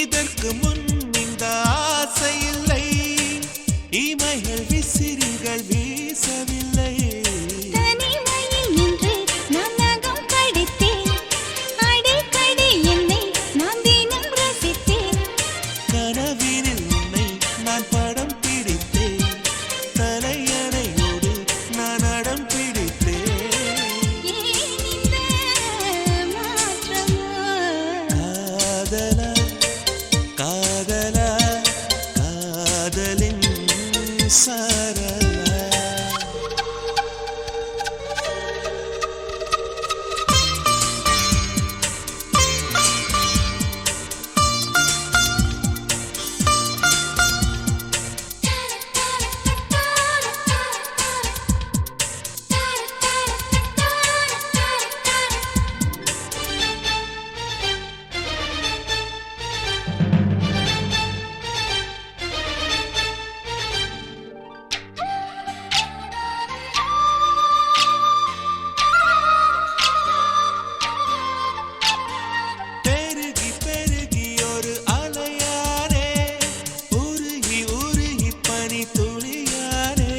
இதற்கு முன் இந்த ஆசை இல்லை, இமைகள் விசிறிகள் வீசவில்லை. தனிமையில் நின்று நான் நகம் கடித்தேன், அடிக்கடி என்னை நான் தினம் ரசித்தேன். கனவினில் உன்னை நான் படம் பிடித்தேன், தலையணையோடு நான் அடம் பிடித்தேன். ஏன் இந்த மாற்றமோ? காதலா காதலா காதலின் சாரலா. பெருகி பெருகி ஒரு அலையானே, உருகி உருகி பனி துளியானே.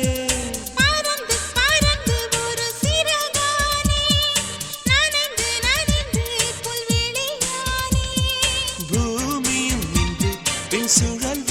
பறந்து பறந்து ஒரு சிறகானே, நனைந்து நனைந்து புல்வெளியானே. பூமியும் நின்று பின் சுழல்